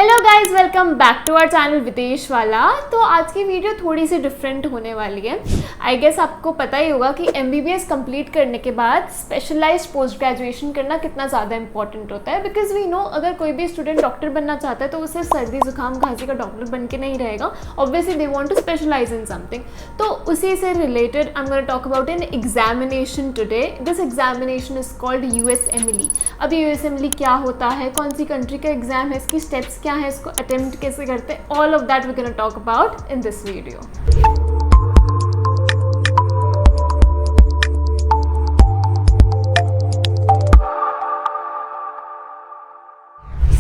Hello guys, welcome back to our channel Videsh Wala. तो आज की वीडियो थोड़ी सी डिफरेंट होने वाली है। आई गेस आपको पता ही होगा कि MBBS कंप्लीट करने के बाद स्पेशलाइज्ड पोस्ट ग्रेजुएशन करना कितना ज़्यादा इंपॉर्टेंट होता है। बिकॉज वी नो अगर कोई भी स्टूडेंट डॉक्टर बनना चाहता है तो उसे सर्दी जुकाम खांसी का डॉक्टर बन के नहीं रहेगा। Obviously they want to specialise in something. तो उसी से related I am gonna talk about an examination today. This examination is called USMLE। अब USMLE क्या होता है, कौन सी कंट्री का एग्जाम है, इसकी स्टेप्स क्या है, इसको अटेम्प्ट कैसे करते हैं, all of that we gonna talk about in this video.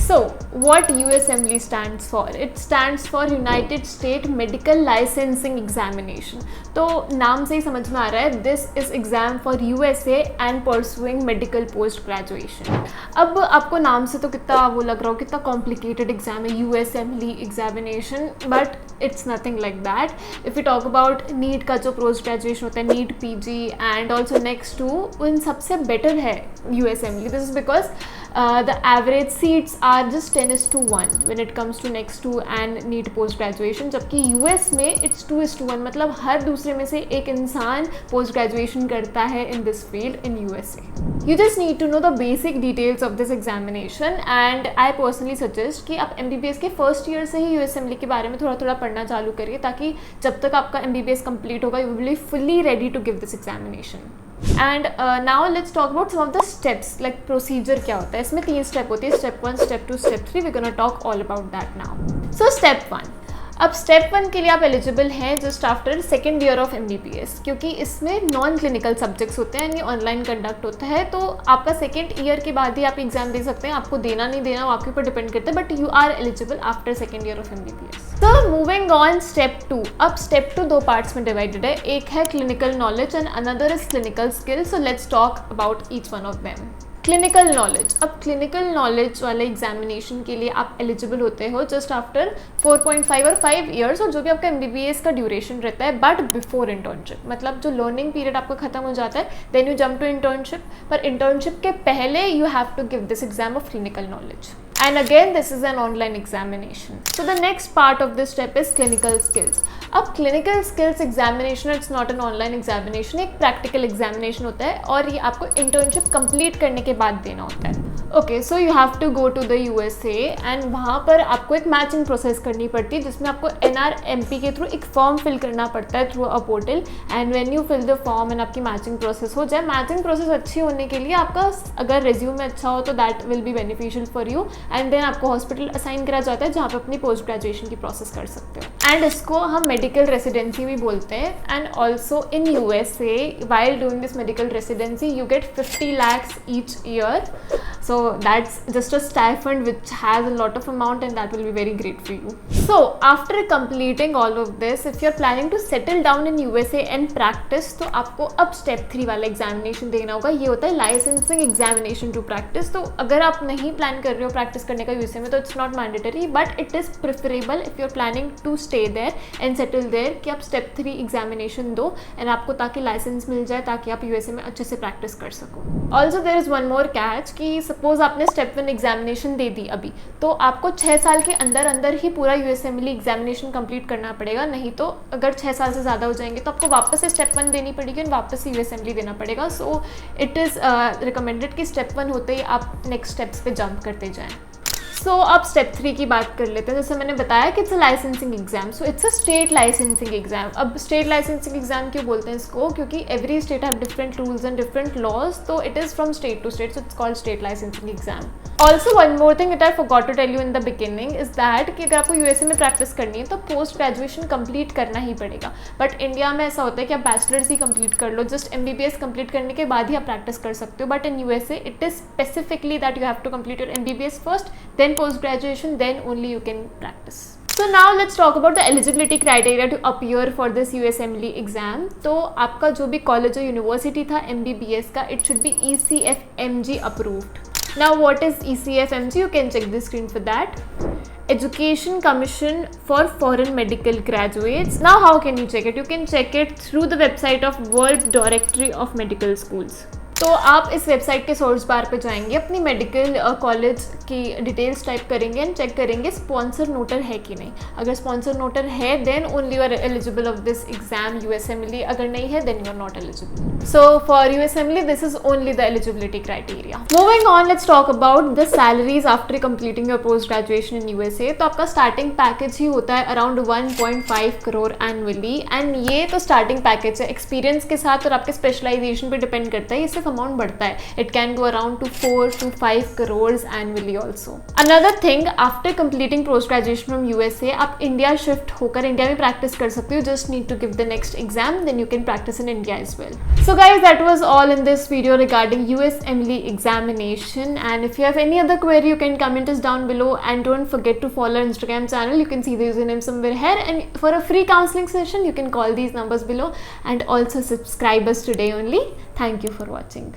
So, what USMLE stands for? It stands for United States Medical Licensing Examination. तो नाम से ही समझ में आ रहा है, this is exam for USA and pursuing medical post graduation. अब आपको नाम से तो कितना वो लग रहा हो, कितना कॉम्प्लिकेटेड एग्जाम है USMLE examination, but it's nothing like that. If you talk about NEET का जो पोस्ट ग्रेजुएशन होता है, NEET PG and also NEXT too, उन सबसे बेटर है USMLE। This is because the average seats are just 10:1 when it comes to next to and NEET post graduation, जबकि US में it's 2:1, मतलब हर दूसरे में से एक इंसान पोस्ट ग्रेजुएशन करता है in this field in USA. You just need to know the basic details of this examination and I personally suggest कि आप MBBS के फर्स्ट ईयर से ही USMLE के बारे में थोड़ा थोड़ा पढ़ना चालू करिए, ताकि जब तक आपका MBBS कंप्लीट होगा you will be fully ready to give this examination. And now let's talk about some of the steps, like procedure क्या होता है। इसमें 3 स्टेप होती है, step 1, step 2, step 3। We gonna talk all about that now. So step 1, अब step 1 के लिए आप एलिजिबल हैं just after second year of MBBS, क्योंकि इसमें नॉन क्लिनिकल सब्जेक्ट्स होते हैं, यानी ऑनलाइन कंडक्ट होता है। तो आपका सेकेंड ईयर के बाद ही आप एग्जाम दे सकते हैं, आपको देना नहीं देना वो आपके ऊपर डिपेंड करता है, but you are eligible after second year of MBBS। तो मूविंग ऑन स्टेप 2। अब स्टेप 2 2 पार्ट्स में डिवाइडेड है, एक है clinical knowledge and another is clinical skills. So let's talk about each one of them. Clinical knowledge, अब clinical knowledge वाले examination के लिए आप एलिजिबल होते हो जस्ट आफ्टर 4.5 और 5 ईयर्स, और जो भी आपका MBBS का ड्यूरेशन रहता है, बट बिफोर इंटर्नशिप। मतलब जो लर्निंग पीरियड आपका खत्म हो जाता है, then you jump to internship, पर इंटर्नशिप के पहले you have to give this exam of clinical knowledge. And again this is an online examination. So the next part of this step is clinical skills. अब clinical skills examination, it's not an online examination, एक practical examination होता है और ये आपको internship complete करने के बाद देना होता है। Okay, so you have to go to the USA and वहाँ पर आपको एक मैचिंग प्रोसेस करनी पड़ती है, जिसमें आपको NRMP के थ्रू एक फॉर्म फिल करना पड़ता है through a portal. And when you fill the form and आपकी मैचिंग प्रोसेस हो जाए, मैचिंग प्रोसेस अच्छी होने के लिए आपका अगर रिज्यूम अच्छा हो तो that will be beneficial for you, and then आपको हॉस्पिटल असाइन करा जाता है जहाँ पे अपनी पोस्ट ग्रेजुएशन की प्रोसेस कर सकते हो। एंड इसको हम मेडिकल रेसिडेंसी भी बोलते हैं। And also in USA while doing this medical residency you get 50 lakhs each year. So that's just a stipend which has a lot of amount and that will be very great for you. So after completing all of this, if you're planning to settle down in USA and practice, तो आपको अब step 3 वाला examination देना होगा। ये होता है licensing examination to practice। तो अगर आप नहीं प्लान कर रहे हो प्रैक्टिस करने का USA में तो it's not mandatory, but it is preferable if you're planning to stay there and settle there कि आप step 3 examination दो and आपको ताकि लाइसेंस मिल जाए, ताकि आप USA में अच्छे से प्रैक्टिस कर सको। Also there is one more catch कि सपोज आपने स्टेप 1 एग्जामिनेशन दे दी अभी, तो आपको 6 साल के अंदर अंदर ही पूरा USMLE एग्जामिनेशन कंप्लीट करना पड़ेगा। नहीं तो अगर 6 साल से ज़्यादा हो जाएंगे तो आपको वापस से स्टेप 1 देनी पड़ेगी और वापस से USMLE देना पड़ेगा। सो इट इज़ रिकमेंडेड कि स्टेप 1 होते ही आप नेक्स्ट स्टेप्स पे जंप करते जाएँ। सो अब स्टेप 3 की बात कर लेते हैं। जैसे मैंने बताया कि its a licensing exam, so its a state licensing exam. अब स्टेट लाइसेंसिंग एग्जाम क्यों बोलते हैं इसको, क्योंकि every state have different rules and different laws, तो it is from state to state, so its called state licensing exam. Also one more thing that I forgot to tell you in the beginning is that कि अगर आपको USA में practice करनी है तो post graduation complete करना ही पड़ेगा। But India में ऐसा होता है कि आप बैचलर्स ही कंप्लीट कर लो, जस्ट MBBS कंप्लीट करने के बाद ही आप प्रैक्टिस कर सकते हो। But in USA it is specifically that you have to complete your MBBS first, then post graduation, then only you can practice. So now let's talk about the eligibility criteria to appear for this USMLE exam. तो आपका जो भी college और university था MBBS का, it should be ECFMG approved. Now what is ECFMG? You can check the screen for that. Education Commission for Foreign Medical Graduates. Now how can you check it? You can check it through the website of World Directory of Medical Schools. तो आप इस website के source बार पे जाएंगे, अपनी medical college की details type करेंगे and check करेंगे स्पॉन्सर नोटर है कि नहीं. अगर स्पॉन्सर नोटर है then only you are eligible of this exam USMLE. अगर नहीं है then you are not eligible. So for USMLE this is only the eligibility criteria. Moving on, let's talk about the salaries after completing your post graduation in USA. तो आपका starting package ही होता है around 1.5 crore annually. And ये तो starting package है. Experience के साथ और आपके स्पेशलाइजेशन पे डिपेंड करता है, इससे अमाउंट बढ़ता है. It can go around to 4 to 5 crores annually also. Another thing, after completing post graduation from USA आप इंडिया शिफ्ट होकर इंडिया में प्रैक्टिस कर सकते हो. Just need to give the next exam, then you can practice in India as well. So guys, that was all in this video regarding USMLE examination. And if you have any other query, you can comment us down below, and don't forget to follow our Instagram channel. You can see the username somewhere here, and for a free counseling session you can call these numbers below, and also subscribe us today only. Thank you for watching.